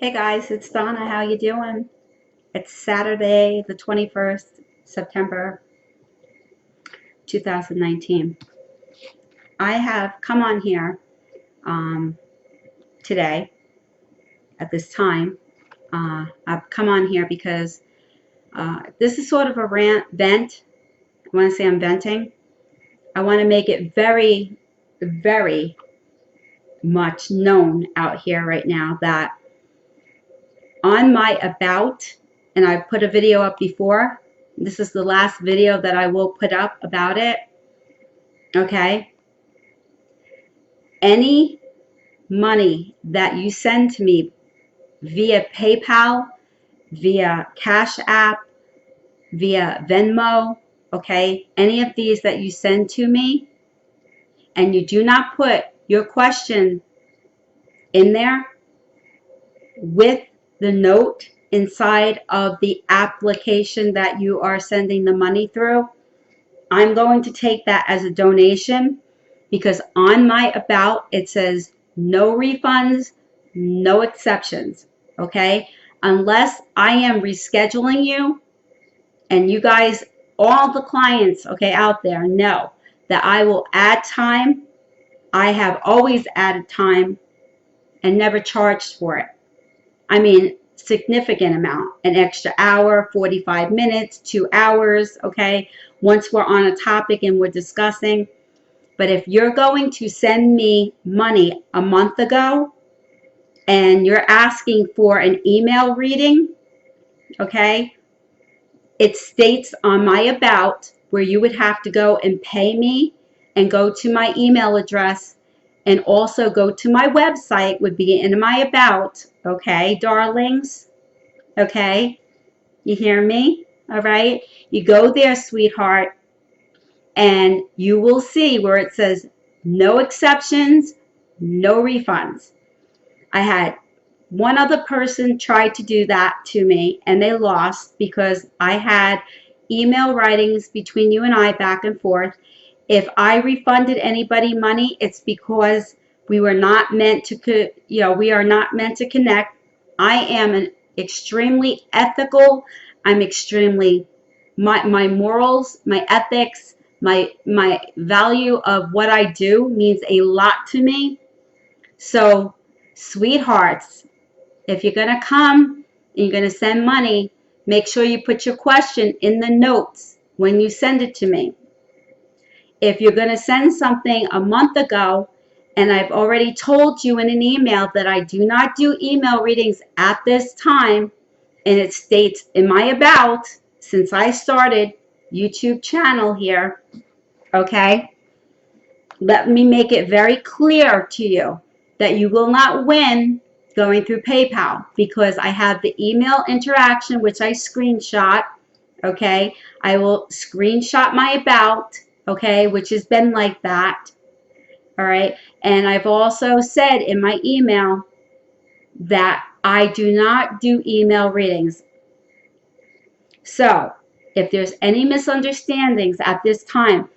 Hey guys, it's Donna. How you doing? It's Saturday, the 21st, September 2019. I have come on here today at this time. I've come on here because this is sort of a vent. I want to say I'm venting. I want to make it very, very much known out here right now that on my about, and I put a video up before. This is the last video that I will put up about it. Okay? Any money that you send to me via PayPal, via Cash App, via Venmo, okay? Any of these that you send to me and you do not put your question in there with the note inside of the application that you are sending the money through, I'm going to take that as a donation because on my about it says no refunds, no exceptions, okay? Unless I am rescheduling you, and you guys, all the clients, okay, out there know that I will add time. I have always added time and never charged for it. I mean, significant amount, an extra hour, 45 minutes, 2 hours, okay? Once we're on a topic and we're discussing. But if you're going to send me money a month ago and you're asking for an email reading, okay, it states on my about where you would have to go and pay me and go to my email address and also go to my website would be in my about, okay, darlings, okay, you hear me, all right, you go there, sweetheart, and you will see where it says no exceptions, no refunds. I had one other person try to do that to me and they lost because I had email writings between you and I back and forth. If I refunded anybody money, it's because we were not meant to, we are not meant to connect. I am an extremely ethical, I'm extremely, my morals, my ethics, my value of what I do means a lot to me. So, sweethearts, if you're going to come and you're going to send money, make sure you put your question in the notes when you send it to me. If you're going to send something a month ago, and I've already told you in an email that I do not do email readings at this time, and it states in my about, since I started YouTube channel here, okay, let me make it very clear to you that you will not win going through PayPal because I have the email interaction, which I screenshot, okay? I will screenshot my about, okay, which has been like that, all right? And I've also said in my email that I do not do email readings. So if there's any misunderstandings at this time,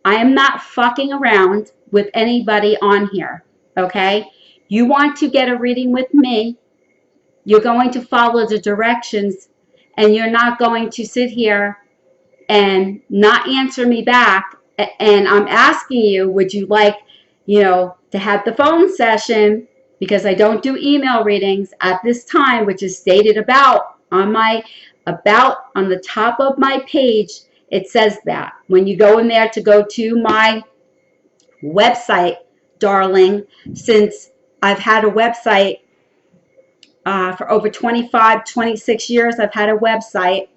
I am not fucking around with anybody on here, okay? You want to get a reading with me, you're going to follow the directions and you're not going to sit here and not answer me back. And I'm asking you, would you like, to have the phone session because I don't do email readings at this time, which is stated about on the top of my page. It says that when you go in there to go to my website, darling, since I've had a website for over 25, 26 years, I've had a website.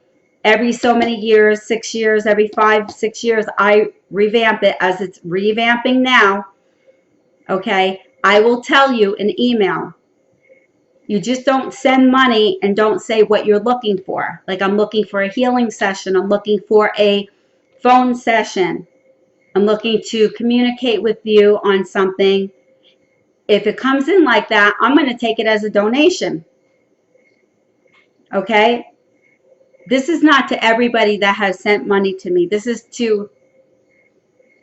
Every so many years, 6 years, every 5, 6 years, I revamp it as it's revamping now. Okay, I will tell you in email. You just don't send money and don't say what you're looking for. Like I'm looking for a healing session. I'm looking for a phone session. I'm looking to communicate with you on something. If it comes in like that, I'm going to take it as a donation. Okay? This is not to everybody that has sent money to me. This is to,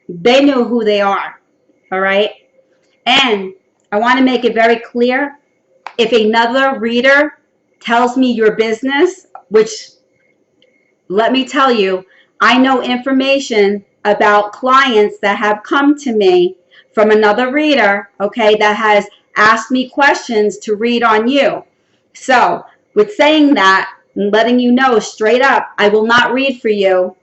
they know who they are. All right? And I want to make it very clear If another reader tells me your business, which, let me tell you, I know information about clients that have come to me from another reader, okay, that has asked me questions to read on you. So, with saying that, and letting you know straight up, I will not read for you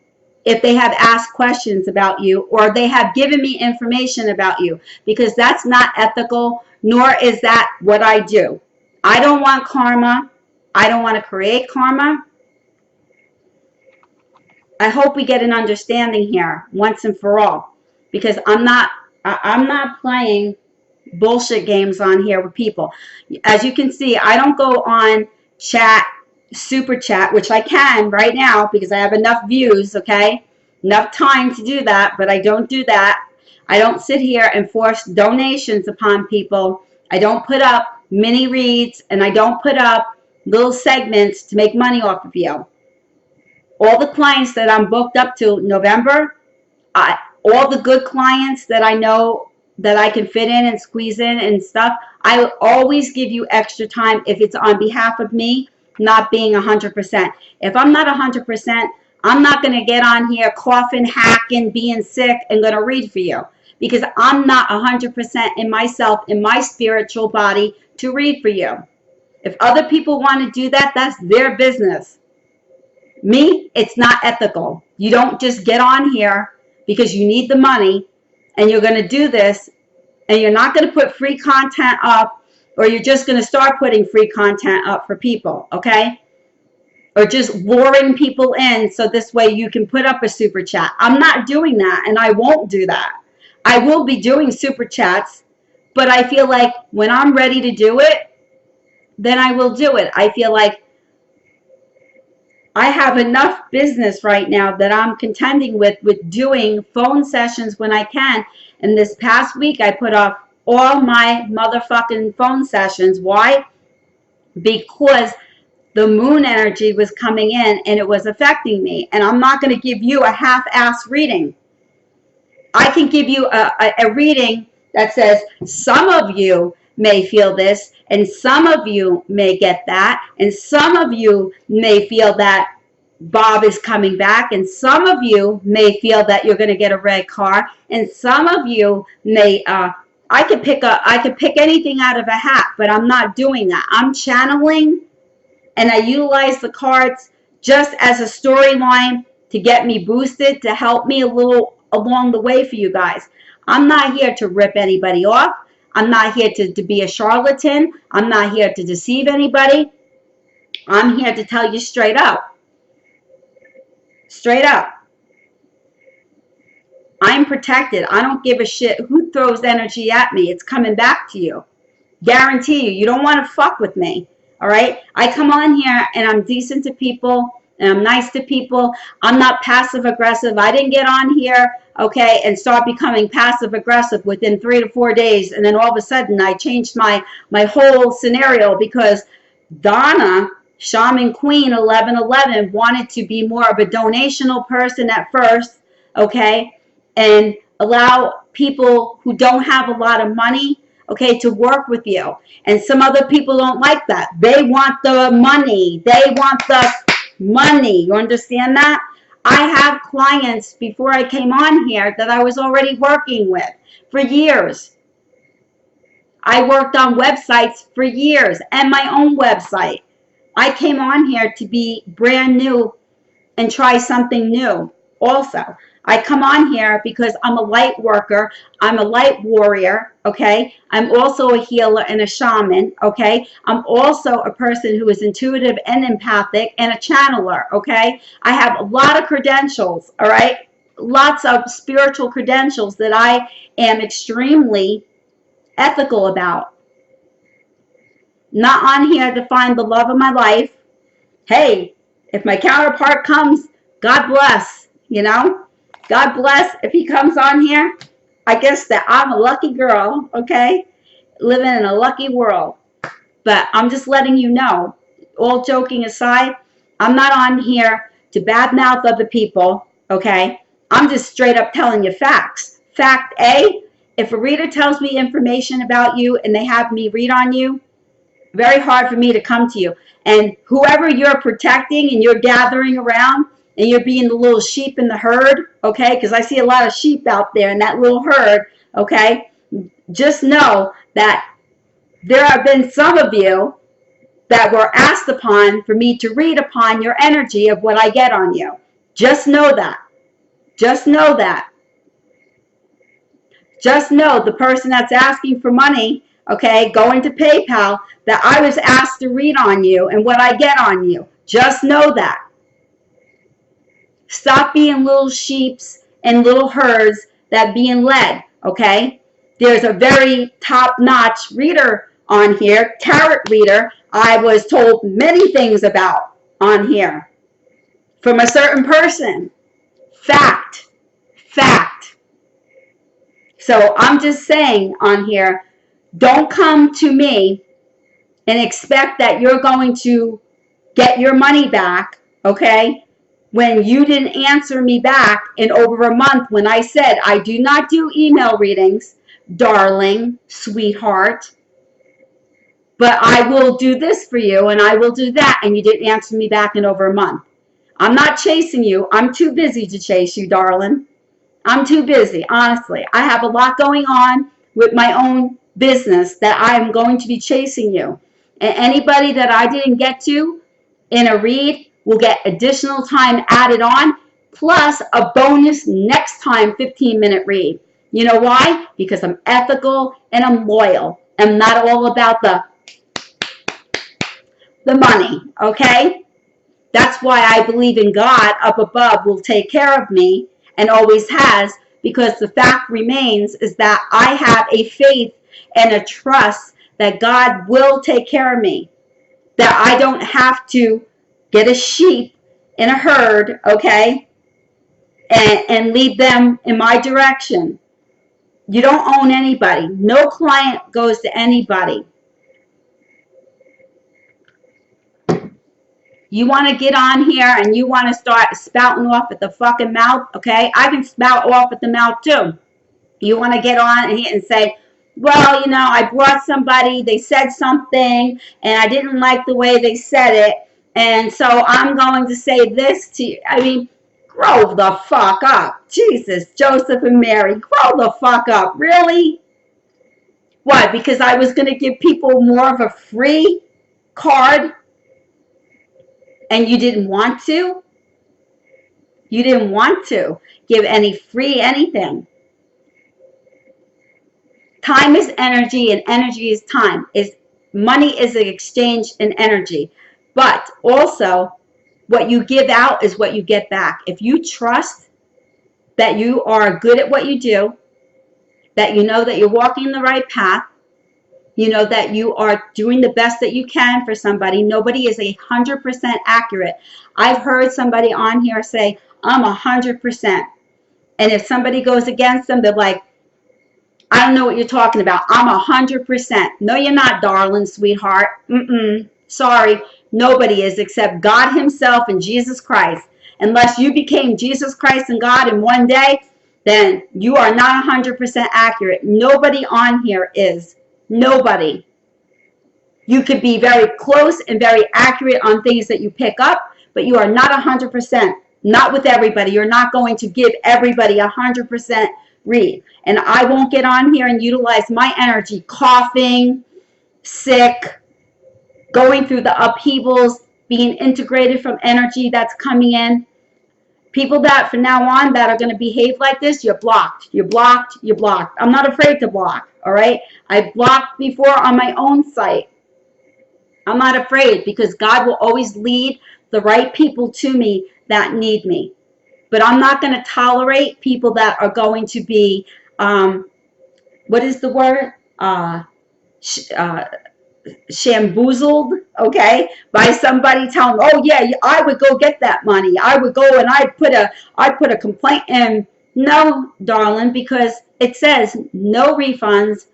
if they have asked questions about you or they have given me information about you, because that's not ethical, nor is that what I do. I don't want karma. I don't want to create karma. I hope we get an understanding here once and for all, because I'm not playing bullshit games on here with people. As you can see, I don't go on chat, super chat, which I can right now because I have enough views, okay? Enough time to do that, but I don't do that. I don't sit here and force donations upon people. I don't put up mini reads, and I don't put up little segments to make money off of you. All the clients that I'm booked up to November, all the good clients that I know that I can fit in and squeeze in and stuff, I always give you extra time if it's on behalf of me not being 100%. If I'm not 100%, I'm not going to get on here coughing, hacking, being sick, and going to read for you, because I'm not 100% in myself, in my spiritual body, to read for you. If other people want to do that, that's their business. Me, it's not ethical. You don't just get on here because you need the money and you're going to do this, and you're not going to put free content up, or you're just going to start putting free content up for people, okay? Or just luring people in so this way you can put up a super chat. I'm not doing that, and I won't do that. I will be doing super chats, but I feel like when I'm ready to do it, then I will do it. I feel like I have enough business right now that I'm contending with doing phone sessions when I can. And this past week, I put off all my motherfucking phone sessions. Why? Because the moon energy was coming in and it was affecting me. And I'm not going to give you a half-ass reading. I can give you a reading that says some of you may feel this, and some of you may get that, and some of you may feel that Bob is coming back, and some of you may feel that you're going to get a red car, and some of you may I could pick anything out of a hat, but I'm not doing that. I'm channeling, and I utilize the cards just as a storyline to get me boosted, to help me a little along the way for you guys. I'm not here to rip anybody off. I'm not here to be a charlatan. I'm not here to deceive anybody. I'm here to tell you straight up. Straight up. I'm protected. I don't give a shit who throws energy at me. It's coming back to you. Guarantee you. You don't want to fuck with me. All right? I come on here and I'm decent to people and I'm nice to people. I'm not passive aggressive. I didn't get on here, okay, and start becoming passive aggressive within 3 to 4 days, and then all of a sudden I changed my whole scenario because Donna, Shaman Queen 1111, wanted to be more of a donational person at first, okay, and allow people who don't have a lot of money, okay, to work with you. And some other people don't like that. They want the money. They want the money. You understand that? I have clients before I came on here that I was already working with for years. I worked on websites for years and my own website. I came on here to be brand new and try something new also. I come on here because I'm a light worker. I'm a light warrior, okay? I'm also a healer and a shaman, okay? I'm also a person who is intuitive and empathic and a channeler, okay? I have a lot of credentials, all right? Lots of spiritual credentials that I am extremely ethical about. Not on here to find the love of my life. Hey, if my counterpart comes, God bless, you know? God bless if he comes on here. I guess that I'm a lucky girl, okay? Living in a lucky world. But I'm just letting you know, all joking aside, I'm not on here to badmouth other people, okay? I'm just straight up telling you facts. Fact A, if a reader tells me information about you and they have me read on you, very hard for me to come to you. And whoever you're protecting and you're gathering around and you're being the little sheep in the herd, okay, because I see a lot of sheep out there in that little herd, okay, just know that there have been some of you that were asked upon for me to read upon your energy of what I get on you. Just know that. Just know that. Just know the person that's asking for money, okay, going to PayPal, that I was asked to read on you and what I get on you. Just know that. Stop being little sheeps and little herds that being led, okay? There's a very top-notch reader on here, tarot reader, I was told many things about on here from a certain person. Fact. Fact. So I'm just saying on here, don't come to me and expect that you're going to get your money back, okay, when you didn't answer me back in over a month when I said I do not do email readings, darling, sweetheart, but I will do this for you and I will do that, and you didn't answer me back in over a month. I'm not chasing you. I'm too busy to chase you, darling. I'm too busy, honestly. I have a lot going on with my own business that I am going to be chasing you. And anybody that I didn't get to in a read will get additional time added on, plus a bonus next time 15-minute read. You know why? Because I'm ethical and I'm loyal. I'm not all about the money, okay? That's why I believe in God up above will take care of me and always has, because the fact remains is that I have a faith and a trust that God will take care of me, that I don't have to get a sheep in a herd, okay, and lead them in my direction. You don't own anybody. No client goes to anybody. You want to get on here and you want to start spouting off at the fucking mouth, okay? I can spout off at the mouth too. You want to get on and say, well, you know, I brought somebody, they said something, and I didn't like the way they said it, and so I'm going to say this to you. I mean, grow the fuck up. Jesus, Joseph and Mary, grow the fuck up. Really? What, because I was going to give people more of a free card and you didn't want to? You didn't want to give any free anything. Time is energy and energy is time. Money is an exchange in energy. But also, what you give out is what you get back. If you trust that you are good at what you do, that you know that you're walking the right path, you know that you are doing the best that you can for somebody. Nobody is 100% accurate. I've heard somebody on here say, I'm 100%. And if somebody goes against them, they're like, I don't know what you're talking about. I'm 100%. No, you're not, darling, sweetheart. Sorry. Nobody is except God himself and Jesus Christ. Unless you became Jesus Christ and God in one day, then you are not 100% accurate. Nobody on here is. Nobody. You could be very close and very accurate on things that you pick up, but you are not 100%. Not with everybody. You're not going to give everybody 100% read. And I won't get on here and utilize my energy coughing, sick, going through the upheavals, being integrated from energy that's coming in. People that from now on that are going to behave like this, you're blocked. You're blocked. You're blocked. I'm not afraid to block. All right. I blocked before on my own site. I'm not afraid because God will always lead the right people to me that need me. But I'm not going to tolerate people that are going to be, what is the word? Shamboozled, okay, by somebody telling, oh yeah, I would go get that money. I would go and I'd put a complaint in. No, darling, because it says no refunds,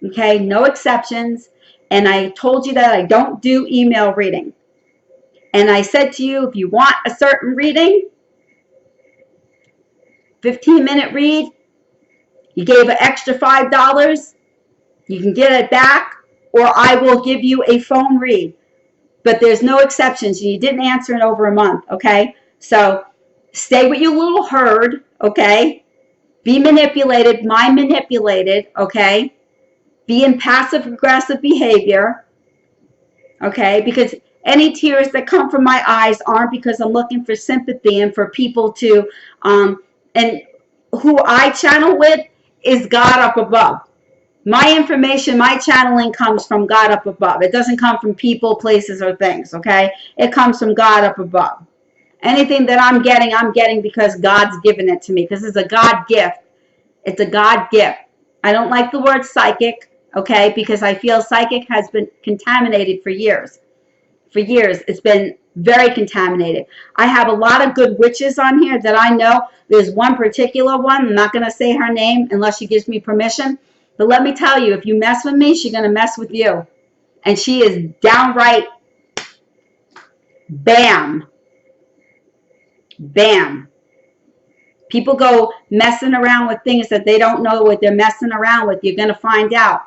okay, no exceptions. And I told you that I don't do email reading. And I said to you, if you want a certain reading, 15-minute read, you gave an extra $5, you can get it back or I will give you a phone read. But there's no exceptions. You didn't answer in over a month, okay? So stay with your little herd, okay? Be manipulated, mind manipulated, okay? Be in passive aggressive behavior, okay? Because any tears that come from my eyes aren't because I'm looking for sympathy and for people to, and who I channel with is God up above. My information, my channeling comes from God up above. It doesn't come from people, places, or things, okay? It comes from God up above. Anything that I'm getting because God's given it to me, because it's a God gift. It's a God gift. I don't like the word psychic, okay, because I feel psychic has been contaminated for years. For years, it's been very contaminated. I have a lot of good witches on here that I know. There's one particular one. I'm not going to say her name unless she gives me permission. But let me tell you, if you mess with me, she's going to mess with you. And she is downright bam. Bam. People go messing around with things that they don't know what they're messing around with. You're going to find out.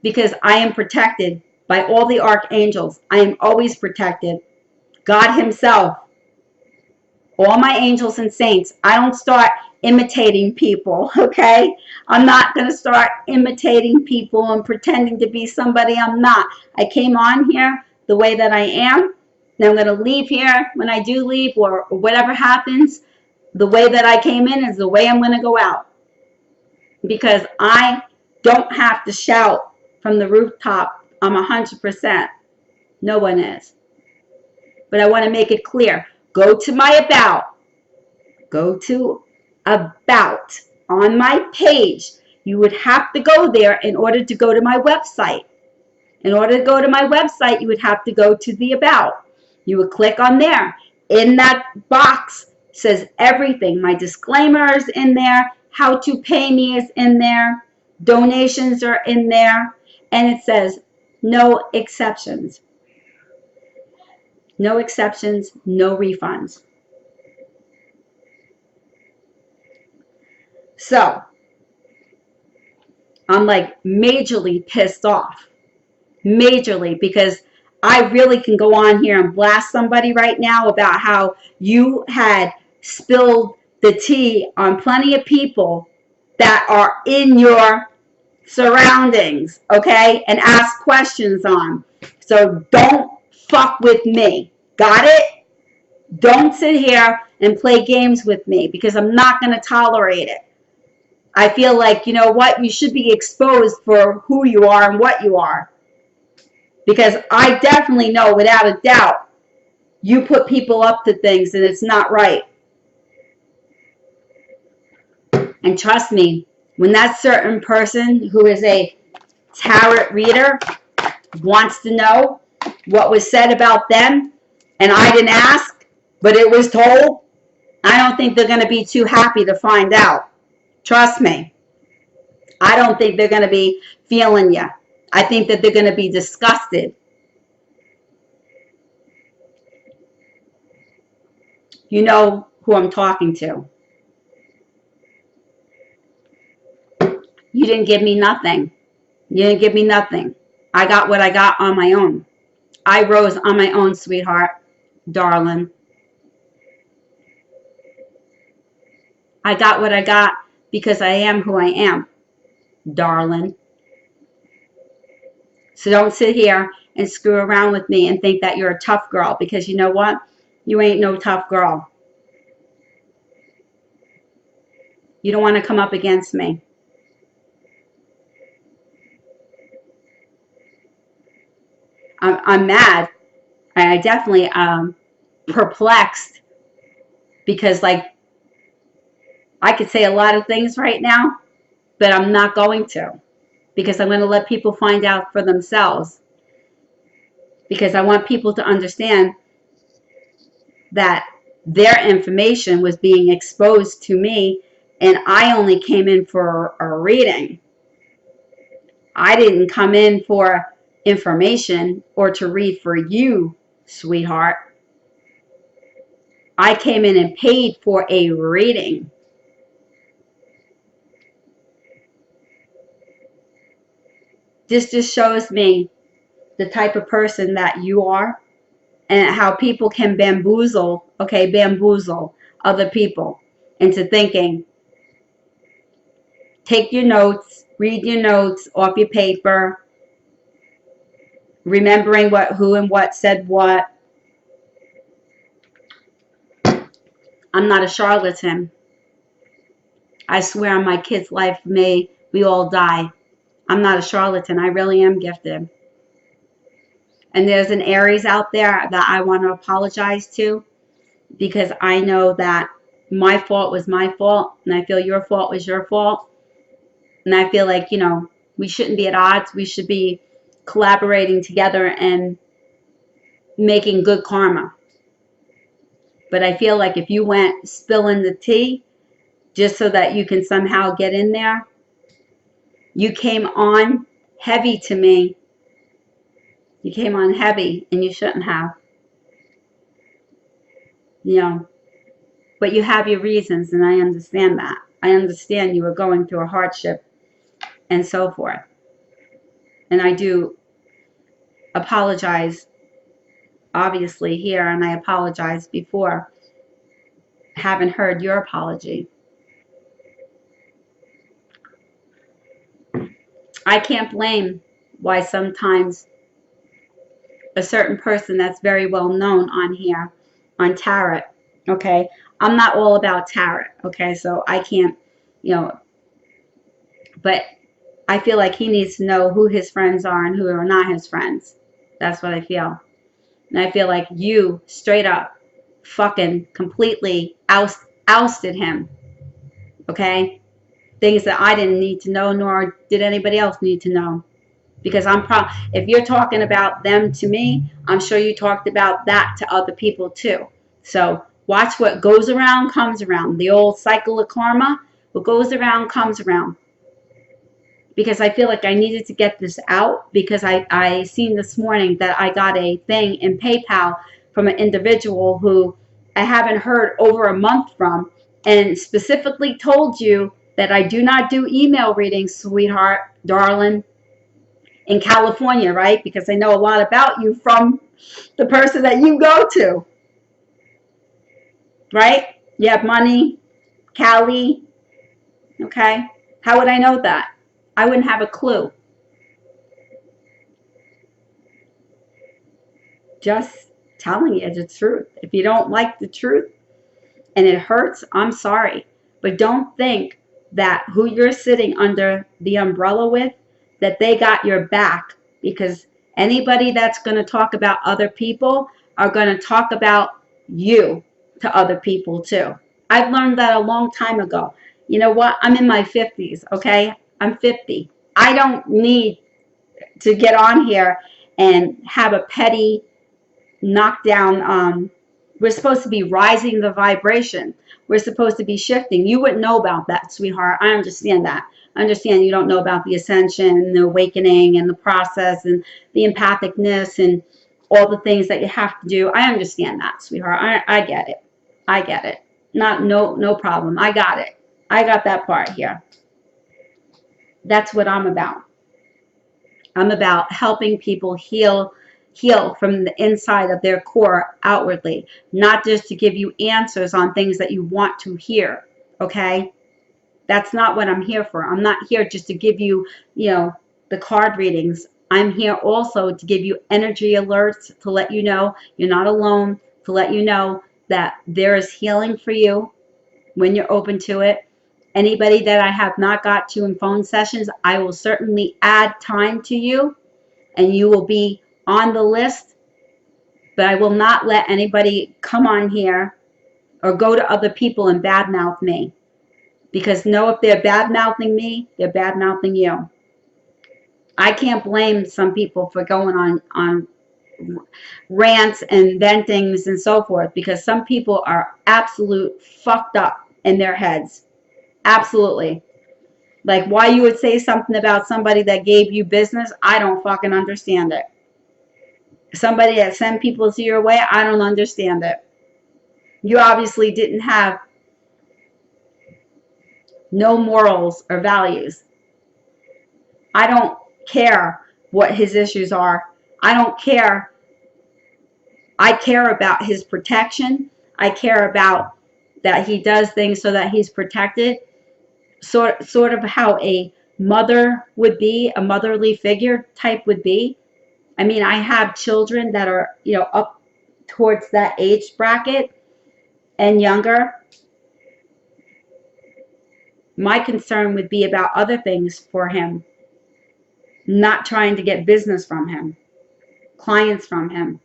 Because I am protected by all the archangels. I am always protected. God himself. All my angels and saints. I don't start imitating people, okay? I'm not going to start imitating people and pretending to be somebody I'm not. I came on here the way that I am. And I'm going to leave here when I do leave, or whatever happens. The way that I came in is the way I'm going to go out. Because I don't have to shout from the rooftop, I'm 100%. No one is. But I want to make it clear. Go to my about. Go to about on my page. You would have to go there in order to go to my website. In order to go to my website, you would have to go to the about. You would click on there. In that box says everything. My disclaimer is in there. How to pay me is in there. Donations are in there. And it says no exceptions. No exceptions, no refunds. So, I'm like majorly pissed off. Majorly, because I really can go on here and blast somebody right now about how you had spilled the tea on plenty of people that are in your surroundings, okay, and ask questions on. So don't fuck with me. Got it? Don't sit here and play games with me, because I'm not going to tolerate it. I feel like, you know what, you should be exposed for who you are and what you are. Because I definitely know, without a doubt, you put people up to things and it's not right. And trust me, when that certain person who is a tarot reader wants to know what was said about them, and I didn't ask, but it was told, I don't think they're going to be too happy to find out. Trust me. I don't think they're going to be feeling you. I think that they're going to be disgusted. You know who I'm talking to. You didn't give me nothing. You didn't give me nothing. I got what I got on my own. I rose on my own, sweetheart, darling. I got what I got because I am who I am, darling. So don't sit here and screw around with me and think that you're a tough girl, because you know what? You ain't no tough girl. You don't want to come up against me. I'm mad. I definitely perplexed, because like I could say a lot of things right now, but I'm not going to, because I'm going to let people find out for themselves, because I want people to understand that their information was being exposed to me, and I only came in for a reading. I didn't come in for information or to read for you, sweetheart. I came in and paid for a reading. This just shows me the type of person that you are and how people can bamboozle, okay, bamboozle other people into thinking. Take your notes, read your notes off your paper, remembering what, who, and what said what. I'm not a charlatan. I swear on my kid's life, may we all die. I'm not a charlatan. I really am gifted. And there's an Aries out there that I want to apologize to because I know that my fault was my fault, and I feel your fault was your fault. And I feel like, we shouldn't be at odds. We should be collaborating together and making good karma. But I feel like if you went spilling the tea just so that you can somehow get in there, you came on heavy to me. You came on heavy and you shouldn't have. But you have your reasons, and I understand that. I understand you were going through a hardship and so forth. And I do apologize, obviously, here, and I apologized before. Haven't heard your apology. I can't blame why sometimes a certain person that's very well known on here, on tarot, okay? I'm not all about tarot, okay? So I can't, but I feel like he needs to know who his friends are and who are not his friends. That's what I feel. And I feel like you straight up fucking completely ousted him, okay? Things that I didn't need to know, nor did anybody else need to know. Because if you're talking about them to me, I'm sure you talked about that to other people too. So watch what goes around comes around. The old cycle of karma, what goes around comes around. Because I feel like I needed to get this out, because I seen this morning that I got a thing in PayPal from an individual who I haven't heard over a month from, and specifically told you that I do not do email readings, sweetheart, darling, in California, right? Because I know a lot about you from the person that you go to, right? You have money, Cali, okay? How would I know that? I wouldn't have a clue. Just telling you the truth. If you don't like the truth and it hurts, I'm sorry. But don't think that who you're sitting under the umbrella with, that they got your back, because anybody that's going to talk about other people are going to talk about you to other people too. I've learned that a long time ago. You know what? I'm in my 50s, okay? I'm 50. I don't need to get on here and have a petty knockdown. We're supposed to be rising the vibration. We're supposed to be shifting. You wouldn't know about that, sweetheart. I understand that. I understand you don't know about the ascension and the awakening and the process and the empathicness and all the things that you have to do. I understand that, sweetheart. I get it. I get it. No problem. I got it. I got that part here. That's what I'm about. I'm about helping people heal from the inside of their core outwardly, not just to give you answers on things that you want to hear, okay? That's not what I'm here for. I'm not here just to give you, the card readings. I'm here also to give you energy alerts, to let you know you're not alone, to let you know that there is healing for you when you're open to it. Anybody that I have not got to in phone sessions, I will certainly add time to you, and you will be on the list. But I will not let anybody come on here or go to other people and badmouth me. Because know, if they're bad-mouthing me, they're bad-mouthing you. I can't blame some people for going on rants and ventings and so forth, because some people are absolute fucked up in their heads. Absolutely. Like, why you would say something about somebody that gave you business, I don't fucking understand it. Somebody that sent people to your way, I don't understand it. You obviously didn't have no morals or values. I don't care what his issues are. I don't care. I care about his protection. I care about that he does things so that he's protected. Sort of how a mother would be, a motherly figure type would be. I mean, I have children that are, up towards that age bracket and younger. My concern would be about other things for him, not trying to get business from him, clients from him.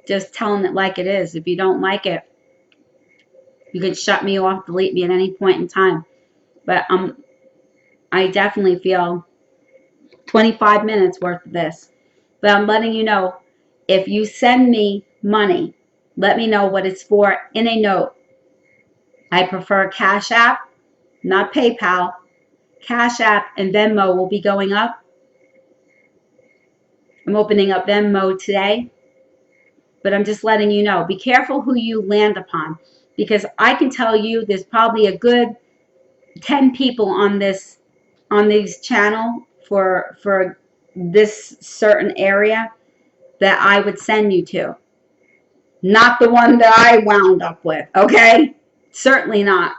Just telling it like it is. If you don't like it, you can shut me off, delete me at any point in time. But I definitely feel 25 minutes worth of this. But I'm letting you know, if you send me money, let me know what it's for in a note. I prefer Cash App, not PayPal. Cash App and Venmo will be going up. I'm opening up Venmo today. But I'm just letting you know, be careful who you land upon. Because I can tell you there's probably a good 10 people on this channel for this certain area that I would send you to. Not the one that I wound up with, okay? Certainly not.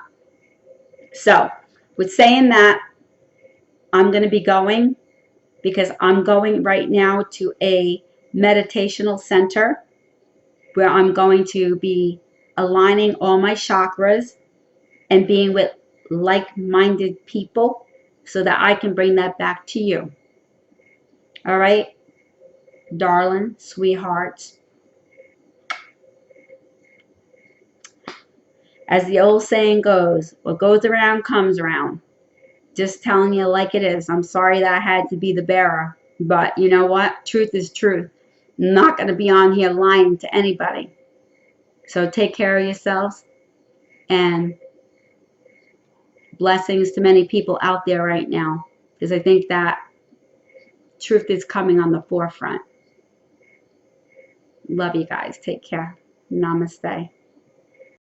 So, with saying that, I'm going to be going because I'm going right now to a meditational center where I'm going to be aligning all my chakras and being with like-minded people so that I can bring that back to you. All right, darling, sweethearts. As the old saying goes, what goes around comes around. Just telling you like it is. I'm sorry that I had to be the bearer, but you know what? Truth is truth. I'm not going to be on here lying to anybody. So take care of yourselves, and blessings to many people out there right now, because I think that truth is coming on the forefront. Love you guys. Take care. Namaste.